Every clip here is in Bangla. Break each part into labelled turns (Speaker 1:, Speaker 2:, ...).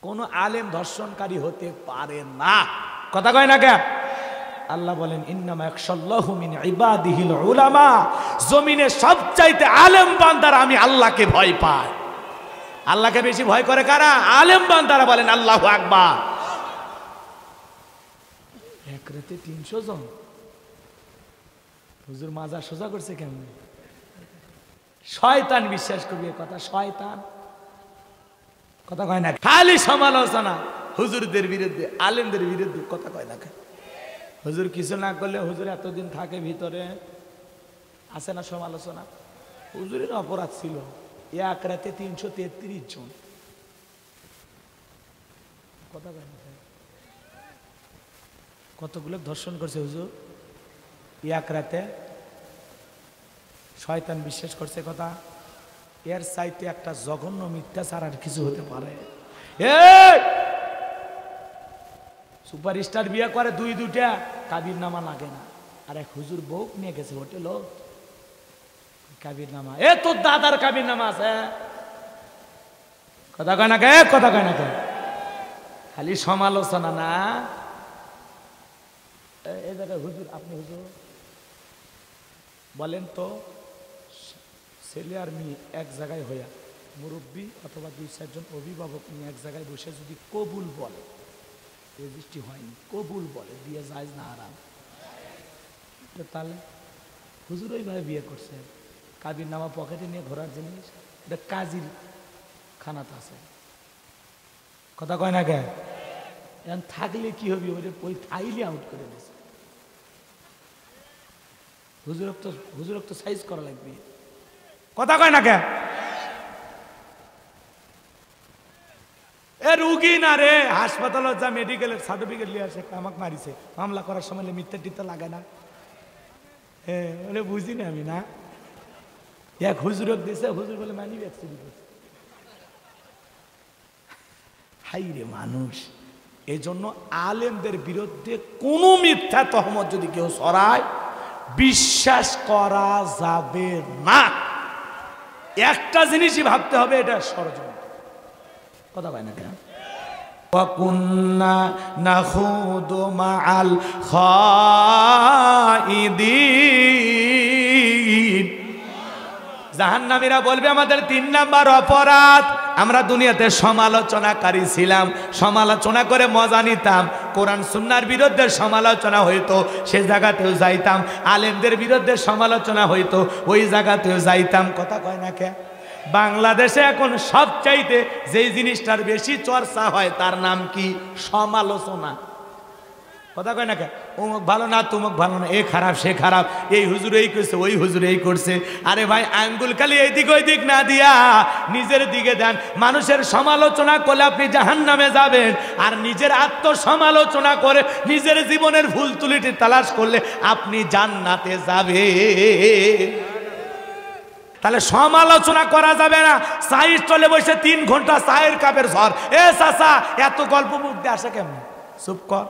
Speaker 1: কোন আলেম ধর্ষণকারী হতে পারে না। কথা কয় না কে? আল্লাহ বলেন ইন্নামা ইয়াখশাল্লাহু মিন ইবাদিহিল উলামা, জমিনে সবচাইতে আলেম বান্দারা আমি আল্লাহকে ভয় পাই। আল্লাহকে বেশি ভয় করে কারা? আলেম বান্দারা। বলেন আল্লাহু আকবার। এক রাতে 300 জন হুজুর মাজার সোজা করছে কেমন? শয়তান বিশ্বাস করবে কথা, শয়তান। কথা কয় না? খালি সমালোচনা হুজুরদের বিরুদ্ধে, আলেমদের বিরুদ্ধে। কথা কয় না? হুজুর কিছু না করলে হুজুর এতদিন থাকে ভিতরে, আছে না সমালোচনা? হুজুরের অপরাধ ছিল এক রাতে 333 জন। কথা কয় না? কতগুলো ধর্ষণ করছে হুজুর এক রাতে? শয়তান বিশ্বাস করছে কথা। এর চাইতে একটা জঘন্য মিথ্যাচার আর কিছু হতে পারে? সুপারস্টার বিয়ে করে দুইটা, কাবির নামা লাগে না। আর এক হুজুর বউ নিয়ে গেছে হোটেল, কাবির নামা। তোর দাদার কাবির নামা আছে? কথা কয় না কে? কথা কয় না কে? খালি সমালোচনা না। এই জায়গায় হুজুর, আপনি হুজুর বলেন তো, ছেলে আর মেয়ে এক জায়গায় হইয়া, মুরব্বী অথবা 2-4 জন অভিভাবক নিয়ে এক জায়গায় বসে যদি কবুল বলে, রেজিস্ট্রি হয়নি, কবুল বলে, বিয়ে জায়েজ না হারাম, তাহলে হুজুর ওইভাবে বিয়ে করছে, কাবির নামা পকেটে নিয়ে ঘোরার জিনিস, এটা কাজীর খানাতে আছে। কথা কয় না কে? এখন থাকলে কি হবে? ওই থাইলে আউট করে দিয়েছে। হুজুরক তো সাইজ করা লাগবে। কথা কয় না কে? রুগী না রে, হাসপাতাল যা মেডিকেলের সার্টিফিকেট নিয়ে আসে, আমাকে মারিছে, মামলা করার সময় মিথ্যা টিথ্যা লাগে না? বলে বুঝি না আমি। না, এক হুজুরক দিয়েছে, হুজুর বলে মানি অ্যাক্সিডেন্ট করছে। হাই রে মানুষ! এই জন্য আলেমদের বিরুদ্ধে কোনো মিথ্যা তহমত যদি কেউ ছড়ায়, বিশ্বাস করা যাবে না। একটা জিনিসই ভাবতে হবে, এটা ষড়যন্ত্র। কথা কয় না কেন? ওয়াকুন্না নাখুদু মাআল খাইদিন। জাহান্নামীরা বলবে আমাদের 3 নাম্বার অপরাধ, আমরা দুনিয়াতে সমালোচনাকারী ছিলাম, সমালোচনা করে মজা নিতাম। কোরআন সুন্নাহর বিরুদ্ধে সমালোচনা হইতো, সে জায়গাতেও যাইতাম। আলেমদের বিরুদ্ধে সমালোচনা হইতো, ওই জায়গাতেও যাইতাম। কথা কয় না কে? বাংলাদেশে এখন সবচাইতে যেই জিনিসটার বেশি চর্চা হয় তার নাম কি? সমালোচনা। কথা কয় না কে? অমুক ভালো না, তুমুক ভালো না, এ খারাপ, সে খারাপ, এই হুজুর এই করছে, ওই হুজুর এই করছে। আরে ভাই, আঙ্গুল খালি এইদিক ওই দিক না দিয়া নিজের দিকে দেন। মানুষের সমালোচনা করলে আপনি জাহান্নামে যাবেন, আর নিজের আত্মসমালোচনা করে নিজের জীবনের ভুল ত্রুটি তালাশ করলে আপনি জান্নাতে যাবেন। তাহলে সমালোচনা করা যাবে না। চায়ের স্টলে বসে 3 ঘন্টা চায়ের কাপের ঝড়, চাচা এত গল্প মুখ দিয়ে আসে কেমন? চুপ কর,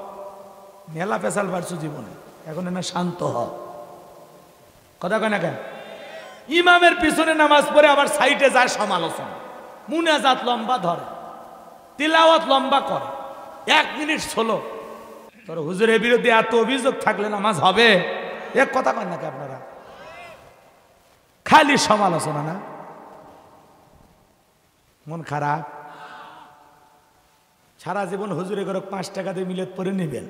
Speaker 1: মেলা পেশাল পারছো জীবনে, এখন না শান্ত হ। কথা কয় না কেন? ইমামের পিছনে নামাজ পড়ে আবার সাইডে যায় সমালোচনা, মুনাজাত লম্বা ধরে, তিলাওয়াত লম্বা করে, 1 মিনিট ষোলো। তোর হুজুরের বিরুদ্ধে এত অভিযোগ থাকলে নামাজ হবে? এক কথা কয় না কে আপনারা? খালি সমালোচনা না? মন খারাপ? সারা জীবন হুজুরে করে 5 টাকা দিয়ে মিলাদ পরে নেবেন,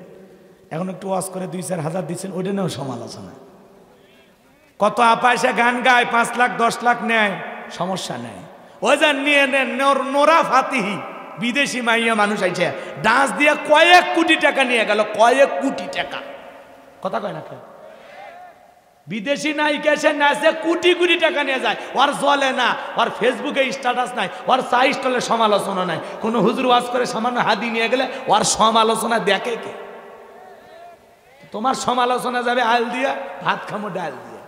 Speaker 1: এখন একটু ওয়াজ করে 2-4 হাজার দিচ্ছেন, ওইটা নেও সমালোচনা। কত আপাইসা গান গায়, 5 লাখ 10 লাখ নেয়, সমস্যা নেই। ওই যে নিয়ে নেন নোরা ফাতিহি, বিদেশি মাইয়া মানুষ আইছে, ডান্স দিয়ে কয়েক কোটি টাকা নিয়ে গেল, কয়েক কোটি টাকা। কথা কয় না কেন? বিদেশি নায়িকা এসে নাচে কোটি কোটি টাকা নিয়ে যায়, ওর জ্বলে না, ওর ফেসবুকে স্ট্যাটাস নাই, ওর চা স্টলে সমালোচনা নাই। কোনো হুজুর ওয়াজ করে সামান্য হাদি নিয়ে গেলে ওর সমালোচনা দেখে কে? তোমার সমালোচনা যাবে আল দিয়া, ভাত খামো ডাল দিয়ে।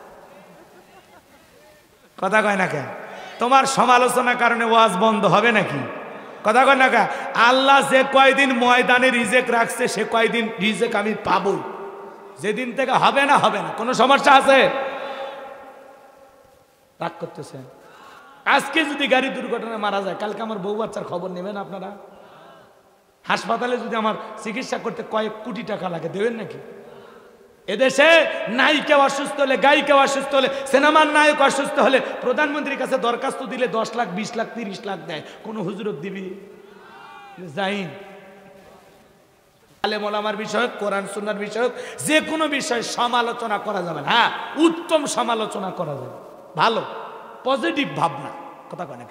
Speaker 1: কথা কয় না কেন? তোমার সমালোচনার কারণে ওয়াজ বন্ধ হবে নাকি? কথা কয় না কেন? আল্লাহ যে কয়দিন ময়দানে রিজেক রাখছে, সে কয়দিন রিজেক আমি পাবই। যেদিন থেকে হবে না, হবে না। কোনো সমস্যা আছে? রাগ করতেছেন? আজকে যদি গাড়ি দুর্ঘটনায় মারা যায়, কালকে আমার বউ বাচ্চার খবর নেবেন আপনারা? হাসপাতালে যদি আমার চিকিৎসা করতে কয়েক কোটি টাকা লাগে, দেবেন নাকি? এদেশে নায়িকা অসুস্থ হলে, গায়িকা অসুস্থ হলে, সিনেমার নায়ক অসুস্থ হলে প্রধানমন্ত্রীর কাছে দরখাস্ত দিলে 10 লাখ, 20 লাখ, 30 লাখ দেয়। কোনো হুজুরক দিবি যাইন। আলেম ওলামার বিষয়ক, কোরআন সুন্নাহর বিষয়ক যে কোনো বিষয় সমালোচনা করা যাবে না। হ্যাঁ, উত্তম সমালোচনা করা যাবে, ভালো পজিটিভ ভাবনা, কথা কয় না,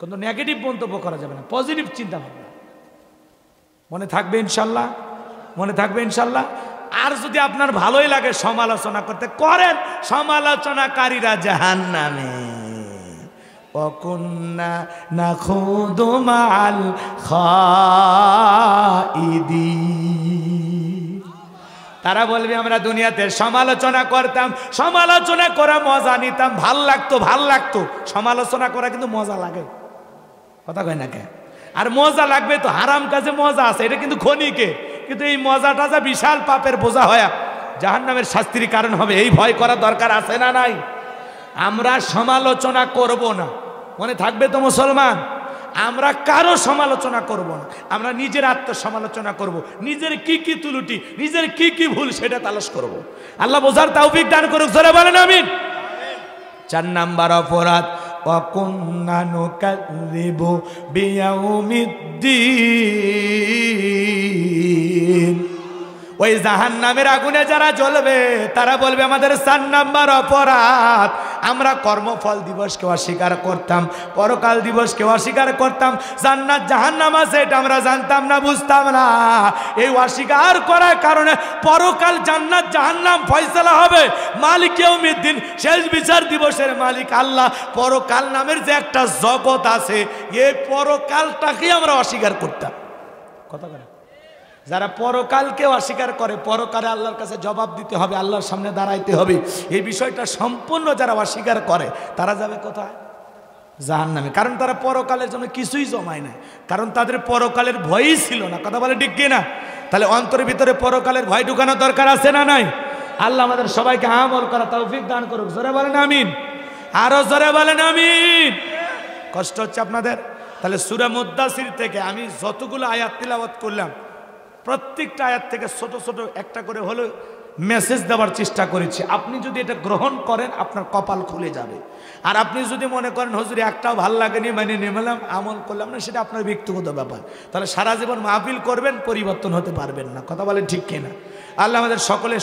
Speaker 1: কিন্তু নেগেটিভ মন্তব্য করা যাবে না, পজিটিভ চিন্তা ভাবনা। মনে থাকবে ইনশাল্লাহ, মনে থাকবে ইনশাল্লাহ। আর যদি আপনার ভালোই লাগে সমালোচনা করতে, করেন। সমালোচনাকারীরা জাহান্নামে। ওয়াকুন্না নাখুদু মাআল খাইদিন। তারা বলবে আমরা দুনিয়াতে সমালোচনা করতাম, সমালোচনা করা মজা নিতাম, ভাল লাগতো, ভাল লাগতো। সমালোচনা করা কিন্তু মজা লাগে, কথা কয় না কে? আর মজা লাগবে তো, হারাম কাজে মজা আছে, এটা কিন্তু ক্ষণিকে। কিন্তু এই মজাটা যা বিশাল পাপের বোঝা হয়, জাহান্নামের শাস্তির কারণ হবে, এই ভয় করা দরকার আছে না নাই? আমরা সমালোচনা করব না, মনে থাকবে তো মুসলমান। আমরা কারো সমালোচনা করব না, আমরা নিজের আত্মসমালোচনা করব, নিজের কি কি তুলুটি, নিজের কি কি ভুল সেটা তালাশ করব। আল্লাহ বোঝার তৌফিক দান করুক, জোরে বলেন আমিন। 4 নাম্বার অপরাধ, ওয়াকুন্না নুকাযযিবু বিয়াউমিদ্দিন। ওই জাহান্নামের আগুনে যারা জ্বলবে তারা বলবে আমাদের 4 নাম্বার অপরাধ, আমরা কর্মফল দিবসকে অস্বীকার করতাম, পরকাল দিবসকে অস্বীকার করতাম, জান্নাত জাহান্নাম আছে এটা আমরা জানতাম না, বুঝতাম না। এই অস্বীকার করার কারণে পরকাল জান্নাত জাহান্নাম ফয়সালা হবে। মালিক ইয়াউমিদ্দিন, শেষ বিচার দিবসের মালিক আল্লাহ। পরকাল নামের যে একটা জগৎ আছে, এই পরকালটাকে আমরা অস্বীকার করতাম, কথা বলে। যারা পরকালকে অস্বীকার করে, পরকালে আল্লাহর কাছে জবাব দিতে হবে, আল্লাহর সামনে দাঁড়াইতে হবে, এই বিষয়টা সম্পূর্ণ যারা অস্বীকার করে তারা যাবে কোথায়? জাহান্নামে। কারণ তারা পরকালের জন্য কিছুই জমায় না, কারণ তাদের পরকালের ভয়ই ছিল না, কথা বলে ঠিক কিনা? তাহলে অন্তরের ভিতরে পরকালের ভয় ঢুকানো দরকার আছে না নাই? আল্লাহ আমাদের সবাইকে আমল করা তৌফিক দান করুক, জোরে বলেন আমিন, আরো জোরে বলেন আমিন। কষ্ট হচ্ছে আপনাদের? তাহলে সূরা মুদ্দাসির থেকে আমি যতগুলো আয়াত তিলাওয়াত করলাম, প্রত্যেকটা আয়াত থেকে ছোট ছোট একটা করে হলো মেসেজ দেওয়ার চেষ্টা করেছি। আপনি যদি এটা গ্রহণ করেন আপনার কপাল খুলে যাবে। আর আপনি যদি মনে করেন হুজুর একটাও ভাল লাগেনি, মানে নিলাম, আমল করলাম না, সেটা আপনার ব্যক্তিগত ব্যাপার। তাহলে সারা জীবন মাহফিল করবেন, পরিবর্তন হতে পারবেন না, কথা বলেন ঠিক কিনা? আল্লাহ আমাদের সকলে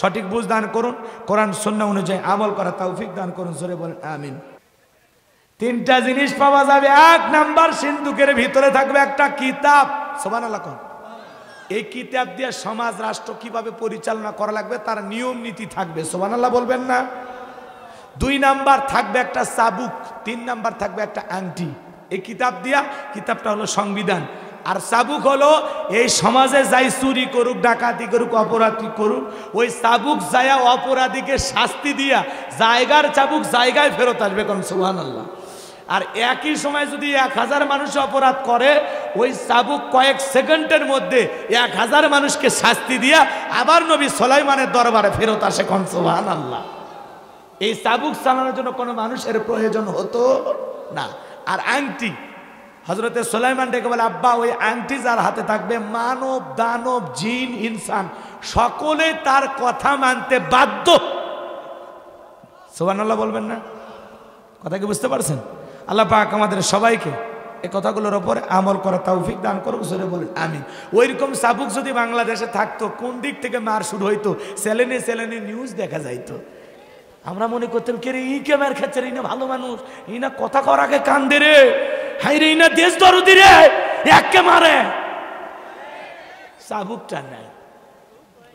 Speaker 1: সঠিক বুঝ দান করুন, কোরআন সুন্নাহ অনুযায়ী আমল করা তৌফিক দান করুন, জোরে বলেন আমিন। 3টা জিনিস পাওয়া যাবে। 1 নাম্বার, সিন্ধুকের ভিতরে থাকবে একটা কিতাব, সুবহানাল্লাহ। এই কিতাব দিয়ে সমাজ রাষ্ট্র কিভাবে পরিচালনা করা লাগবে তার নিয়ম নীতি থাকবে, সুবহানাল্লাহ বলবেন না? 2 নাম্বার থাকবে একটা চাবুক, 3 নাম্বার থাকবে একটা আংটি। এই কিতাব দিয়া, কিতাবটা হলো সংবিধান, আর চাবুক হলো এই সমাজে যাই চুরি করুক, ডাকাতি করুক, অপরাধী করুক, ওই চাবুক যায়া অপরাধীকে শাস্তি দিয়া জায়গার চাবুক জায়গায় ফেরত আসবে, কোন সুবহানাল্লাহ। আর একই সময় যদি 1000 মানুষ অপরাধ করে, ওই চাবুক কয়েক সেকেন্ডের মধ্যে 1000 মানুষকে শাস্তি দিয়া আবার নবী সুলাইমানের দরবারে ফেরত আসে, কোন সুবহানাল্লাহ। এই চাবুক চালানোর জন্য কোনো মানুষের প্রয়োজন হতো না। আর আংটি, হযরতে সুলাইমান ডেকে বলে, আব্বা ওই আংটি যার হাতে থাকবে, মানব দানব জিন ইনসান সকলে তার কথা মানতে বাধ্য, সুবহানাল্লাহ বলবেন না? কথা কি বুঝতে পারছেন? আল্লাহ পাক আমাদের সবাইকে এই কথাগুলোর উপরে আমল করা তৌফিক দান করুক, জোরে বলেন আমিন। ওইরকম চাবুক যদি বাংলাদেশে থাকতো, কোন দিক থেকে মার শুরু হইতো, চ্যানেলে চ্যানেলে নিউজ দেখা যাইতো। আমরা মনে করতাম কে রে, ই কে মার খাচ্ছে রে, ইনা ভালো মানুষ, ইনা কথা কর আগে কান্দে রে, হাই রে ইনা দেশ দরদি রে, একে মারে। চাবুকটা নাই,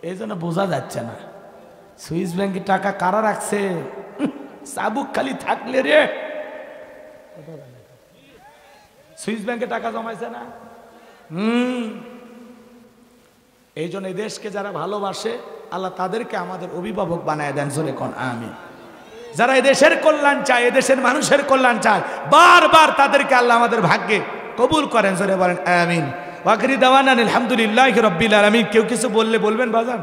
Speaker 1: এই জন্য বোঝা যাচ্ছে না সুইস ব্যাংকে টাকা কারা রাখছে। চাবুক খালি থাকলে রে, সুইস ব্যাংকে টাকা জমাইছে না। এই জন্য এই দেশকে যারা ভালোবাসে আল্লাহ তাদেরকে আমাদের অভিভাবক বানায় দেন, জোরে কোন আমিন। যারা এই দেশের কল্যাণ চায়, এই দেশের মানুষের কল্যাণ চায়, বারবার তাদেরকে আল্লাহ আমাদের ভাগ্যে কবুল করেন, জোরে বলেন আমিন। ওয়াখিরি দাওয়ানা আলহামদুলিল্লাহি রাব্বিল আলামিন। কেউ কিছু বললে বলবেন বাজান?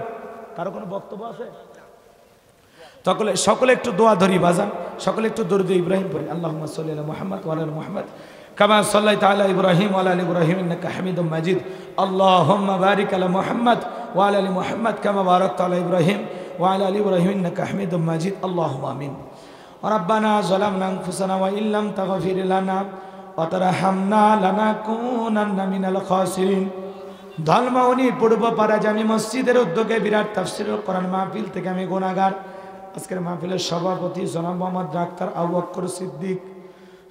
Speaker 1: কারো কোনো বক্তব্য আছে? সকলে একটু দোয়া ধরি বাজান, সকলে একটু দরুদ ইব্রাহিম পড়ি। আল্লাহুম্মা সাল্লি আলা মুহাম্মদ ওয়া আলা মুহাম্মদ كما صليت على إبراهيم وعلى آل إبراهيم إنك حميد مجيد اللهم بارك على محمد وعلى آل محمد كما باركت على إبراهيم وعلى آل إبراهيم إنك حميد مجيد اللهم آمين ربنا ظلمنا أنفسنا وإن لم تغفر لنا وترحمنا لنكونن من الخاسرين ধলমাউনি পূর্বপাড়া জামি মসজিদের উদ্যোগে বিরাট তাফসীরুল কোরআন মাহফিল থেকে আমি গুনাহগার আজকের মাহফিলের সভাপতি জনাব মোহাম্মদ ডাক্তার আবু বকর সিদ্দিক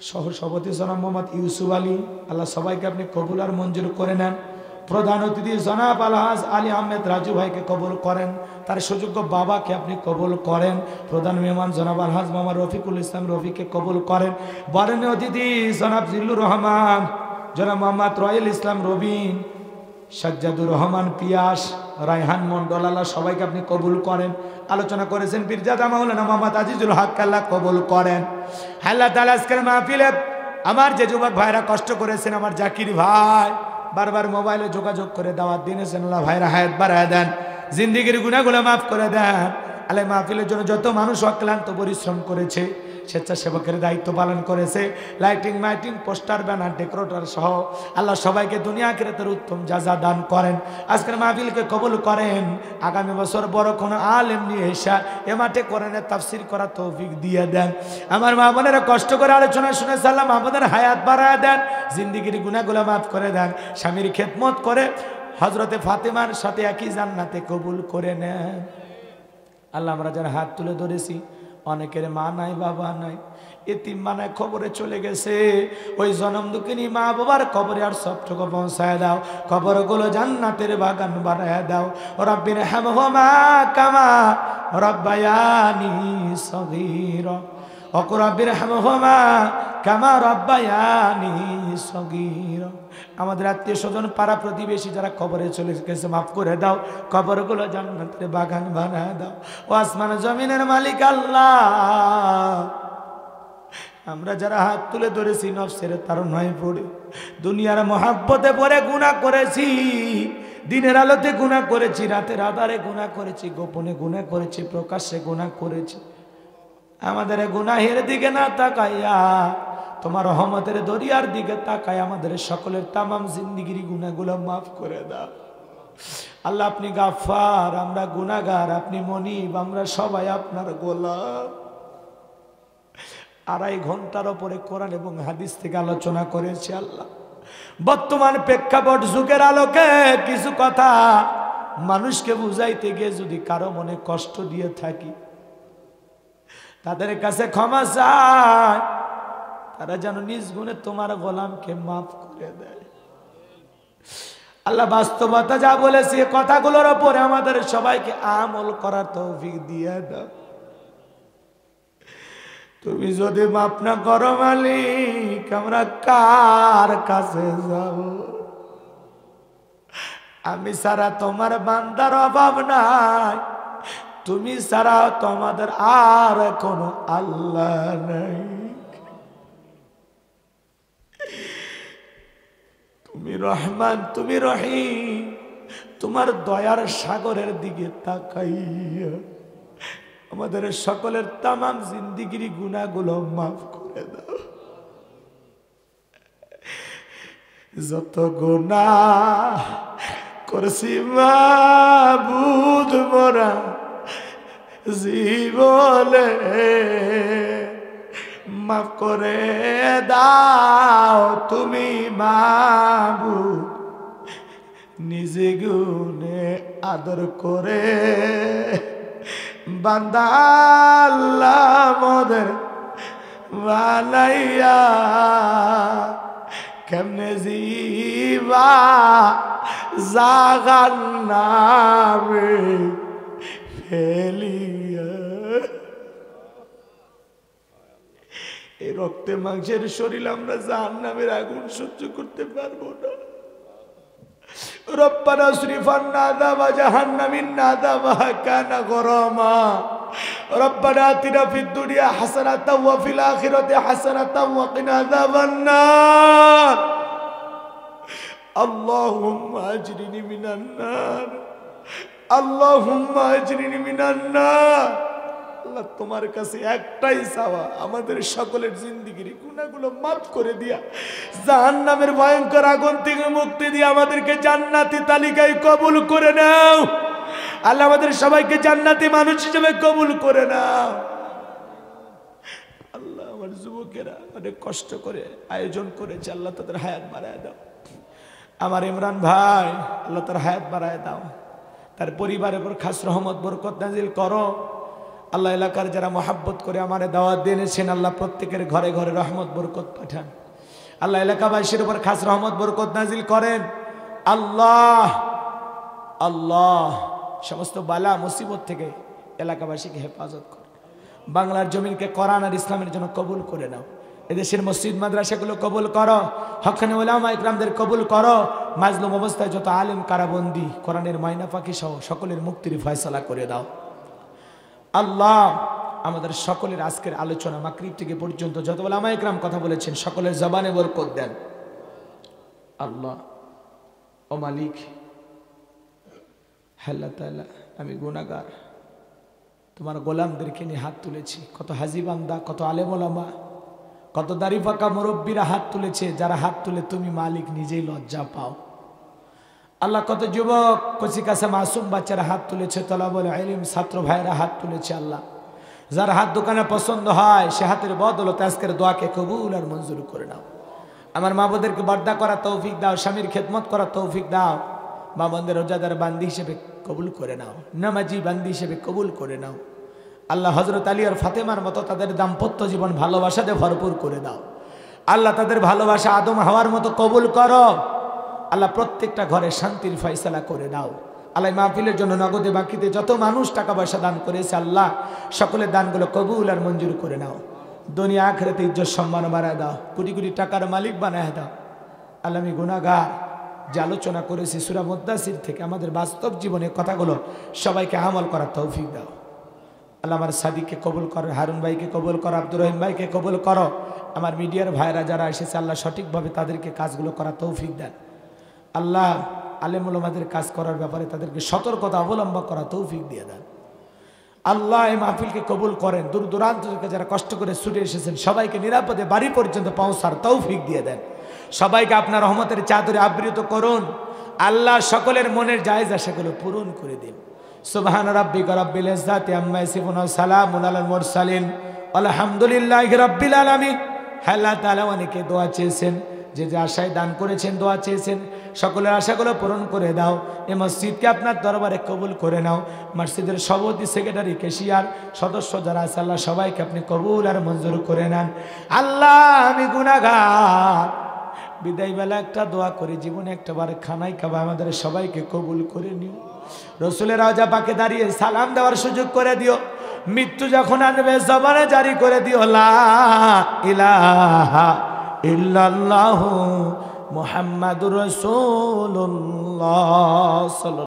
Speaker 1: সহ সভাপতি জনাব মোহাম্মদ ইউসুফ আলী আল্লাহ সবাইকে আপনি কবুল আর মঞ্জুর করে নেন প্রধান অতিথি জনাব আলহাজ আলী আহমেদ রাজু ভাইকে কবুল করেন তার সুযোগ্য বাবাকে আপনি কবুল করেন প্রধান মেহমান জনাব আলহাজ মোহাম্মদ রফিকুল ইসলাম রফিকে কবুল করেন বরেণ্য অতিথি জনাব জিল্লুর রহমান জনাব মোহাম্মদ রয়েল ইসলাম রবিন সাজ্জাদুর রহমান পিয়াস রায়হান মন্ডল আল্লাহ সবাইকে আপনি কবুল করেন আলোচনা করেছেন পীরজাদা মাওলানা মোহাম্মদ আজিজুল হক আল্লাহ কবুল করেন আল্লাহ তাআলা আজকের মাহফিলে আমার যে যুবক ভাইরা কষ্ট করেছেন আমার জাকির ভাই বারবার মোবাইলে যোগাযোগ করে দাওয়াত দিয়েছেন আল্লাহ ভাইরা হায়াত বাড়ায় দেন জিন্দেগির গুনাহগুলো মাফ করে দেন আল্লাহ মাহফিলের জন্য যত মানুষ অক্লান্ত পরিশ্রম করেছে স্বেচ্ছাসেবকের দায়িত্ব পালন করেছে লাইটিং মাইটিং পোস্টার ব্যানার ডেকোরেটর সহ আল্লাহ সবাইকে দুনিয়া আখিরাতের উত্তম জাযা দান করেন আজকের মাহফিলকে কবুল করেন আগামী বছর বড় কোনো আলেম নিয়ে এসে এ মাঠে কোরআনের তাফসীর করার তৌফিক দিয়ে দেন আমার মা বোনেরা কষ্ট করে আলোচনা শুনে সাল্লাম আমাদের হায়াত বাড়ায় দেন জিন্দেগির গুনাহগুলো মাফ করে দেন স্বামীর খেদমত করে হযরতে ফাতেমার সাথে একই জান্নাতে কবুল করে নেন আল্লাহ আমরা যারা হাত তুলে ধরেছি অনেকের মা নাই বাবা নাই এতিম মানায় খবরে চলে গেছে ওই জনম দুঃখিনী মা বাবার কবরে আর সবটুকু পৌঁছায় দাও কবরগুলো জান্নাতের বাগান বানায় দাও রব্বির হামহুমা কামা রব্বায়ানি সগীরা রব্বির হামহুমা কামা রব্বায়ানি সগীরা আমাদের আত্মীয় স্বজন পাড়া প্রতিবেশী যারা কবরে চলে গেছে মাফ করে দাও কবরগুলো জান্নাতের বাগান বানায় দাও ও আসমান জমিনের মালিক আল্লাহ আমরা যারা হাত তুলে ধরেছি নফসের তাড়নায় পড়ে দুনিয়ার মহাব্বতে পড়ে গুনাহ করেছি দিনের আলোতে গুনাহ করেছি রাতের আধারে গুনাহ করেছি গোপনে গুনাহ করেছি প্রকাশ্যে গুনাহ করেছি আমাদের গুনাহের দিকে না তাকাইয়া তোমার রহমতের দরিয়ার দিকে তাকায় আমাদের সকলের তামাম জিন্দেগির গুনাহগুলো মাফ করে দাও আল্লাহ আপনি গাফফার আমরা গুনাহগার আপনি মনিব আমরা সবাই আপনার গোলাম 2.5 ঘন্টার উপরে কোরআন এবং হাদিস থেকে আলোচনা করেছি আল্লাহ বর্তমান প্রেক্ষাপট যুগের আলোকে কিছু কথা মানুষকে বুঝাইতে গিয়ে যদি কারো মনে কষ্ট দিয়ে থাকি তাদের কাছে ক্ষমা চাই তারা যেন নিজ গুণে তোমার গোলামকে মাফ করে দেয় আল্লাহ বাস্তবতা যা বলেছে কথাগুলোর উপরে আমাদের সবাইকে আমল করার তৌফিক দিয়ে দাও তুমি যদি মাফ না করো মালিক আমরা কার কাছে যাব আমি সারা তোমার বান্দার অভাব নাই তুমি সারা তোমাদের আর কোনো আল্লাহ নাই তুমি রহমান তুমি রহিম তোমার দয়ার সাগরের দিকে তাকাইয়া আমাদের সকলের তামাম জিন্দেগির গুনাহগুলো মাফ করে দাও যত গুনাহ করছি মাবুদ মোরা জীবনে মাফ করে দাও তুমি মাবুদ নিজে গুনে আদর করে বান্দা আল্লাহ মোদের বানাইয়া কেমনে জিবা জাগার নামে ফেলিয়া এই রক্তে মাংসের শরীর আমরা জাহান্নামের আগুন সহ্য করতে পারবো না রব্বানা সরিফান্না আযাবা জাহান্নামিন আযাবা কানা গরামা রব্বানা আতিনা ফিদ দুনিয়া হাসানাতাও ওয়া ফিল আখিরাতি হাসানাতাও ওয়া কিনা আযাবান নার আল্লাহুম্মা আজরিনি মিনান নার আল্লাহুম্মা আজরিনি মিনান নার আল্লাহ তোমার কাছে একটাই চাওয়া, আমাদের সকলের জিন্দেগির গুনাহগুলো মাফ করে দিয়া জাহান্নামের ভয়ঙ্কর আগুন থেকে মুক্তি দিয়ে আমাদেরকে জান্নাতি তালিকায় কবুল করে নাও। আল্লাহ আমাদের সবাইকে জান্নাতি মানুষ হিসেবে কবুল করে নাও। আল্লাহ আমার যুবকেরা অনেক কষ্ট করে আয়োজন করেছে, আল্লাহ তাদের হায়াত বাড়ায় দাও। আমার ইমরান ভাই, আল্লাহ তার হায়াত বাড়ায় দাও, তার পরিবারের উপর খাস রহমত বরকত নাজিল করো। আল্লাহ এলাকার যারা মহাব্বত করে আমার দাওয়াত দিয়েছেন, আল্লাহ প্রত্যেকের ঘরে ঘরে রহমত বরকত পাঠান। আল্লাহ এলাকাবাসীর উপর খাস রহমত বরকত নাজিল করেন। আল্লাহ আল্লাহ সমস্ত বালা মুসিবত থেকে এলাকাবাসীকে হেফাজত করে। বাংলার জমিনকে কোরআন আর ইসলামের জন্য কবুল করে নাও। এদেশের মসজিদ মাদ্রাসাগুলো কবুল করো, হক্কানি উলামা ইকরামদের কবুল করো। মাজলুম অবস্থায় যত আলেম কারাবন্দি, কোরআনের মাইনা পাখি সহ সকলের মুক্তির ফয়সালা করে দাও। আল্লাহ আমাদের সকলের আজকের আলোচনা মাগরিব থেকে পর্যন্ত যত উলামা ইকরাম কথা বলেছেন সকলের জবানে বরকত দেন। আল্লাহ ও মালিক, আল্লাহ তাআলা আমি গুনাহগার, তোমার গোলামদেরকে নিয়ে হাত তুলেছি। কত হাজি বান্দা, কত আলেম ওলামা, কত দাড়ি পাকা মুরব্বীরা হাত তুলেছে, যারা হাত তুলে তুমি মালিক নিজেই লজ্জা পাও। আল্লাহ কত যুবক কচি কাছে মাসুম বাচ্চারা হাত তুলেছে, তলাবুল ইলম ছাত্র ভাইরা হাত তুলেছে। আল্লাহ যার হাত দোকানে পছন্দ হয় সে হাতের বদলতে আজকের দোয়াকে কবুল আর মঞ্জুর করে নাও। আমার মা বোনদেরকে বর্দা করা তৌফিক দাও, স্বামীর খেদমত করা তৌফিক দাও। মা বোনদের রোজাদার বান্দি হিসেবে কবুল করে নাও, নামাজি বান্দি হিসেবে কবুল করে নাও। আল্লাহ হযরত আলী আর ফাতেমার মতো তাদের দাম্পত্য জীবন ভালোবাসাতে ভরপুর করে দাও। আল্লাহ তাদের ভালোবাসা আদম হাওয়ার মতো কবুল করো। আল্লাহ প্রত্যেকটা ঘরে শান্তির ফয়সালা করে দাও। আল্লাহ মাহফিলের জন্য নগদে বাকিতে যত মানুষ টাকা পয়সা দান করেছে, আল্লাহ সকলের দানগুলো কবুল আর মঞ্জুর করে নাও। দুনিয়া আখিরাতে ইজ্জত সম্মান বাড়ায় দাও, কোটি কোটি টাকার মালিক বানায় দাও। আল্লাহ আমি গুনাহগার, যে আলোচনা করেছি সূরা মুদ্দাসির থেকে আমাদের বাস্তব জীবনের কথাগুলো সবাইকে আমল করার তৌফিক দাও। আল্লাহ আমার সাদিককে কবুল করো, হারুন ভাইকে কবুল করো, আব্দুর রহিম ভাইকে কবুল করো। আমার মিডিয়ার ভাইরা যারা এসেছে আল্লাহ সঠিকভাবে তাদেরকে কাজগুলো করার তৌফিক দেন। আল্লাহ আলেম ওলামাদের কাজ করার ব্যাপারে তাদেরকে সতর্কতা অবলম্বন করা তৌফিক দিয়ে দেন। আল্লাহ এই মাহফিলকে কবুল করেন। দূর দূরান্ত থেকে যারা কষ্ট করে ছুটে এসেছেন সবাইকে নিরাপদে বাড়ি পর্যন্ত পৌঁছার তৌফিক দিয়ে দেন। সবাইকে আপনার রহমতের চাদরে আবৃত করুন। আল্লাহ সকলের মনের জায়েজ আশাগুলো পূরণ করে দিন। সুবহান রাব্বিকা রাব্বিল ইজ্জাতি আম্মা ইয়াসিফুন ওয়া সালামুন আলাল মুরসালিন আলহামদুলিল্লাহি রাব্বিল আলামিন। আল্লাহ তাআলা অনেকে দোয়া চেয়েছেন, যে যে আশায় দান করেছেন, দোয়া চেয়েছেন, সকলের আশাগুলো পূরণ করে দাও। এই মসজিদকে আপনার দরবারে কবুল করে নাও। মসজিদের সভাপতি, সেক্রেটারি, ক্যাশিয়ার, সদস্য যারা আছে আল্লাহ সবাইকে আপনি কবুল আর মঞ্জুর করে নেন। আল্লাহ আমি গুনাহগার, বিদায় বেলা একটা দোয়া করি, জীবনে একটাবার খানাই খাবা, আমাদের সবাইকে কবুল করে নিও। রসুলের রওজা পাকে দাঁড়িয়ে সালাম দেওয়ার সুযোগ করে দিও। মৃত্যু যখন আসবে জবানে জারি করে দিও লা ইলাহা ইল্লাল্লাহু মুহাম্মাদুর রাসূলুল্লাহ।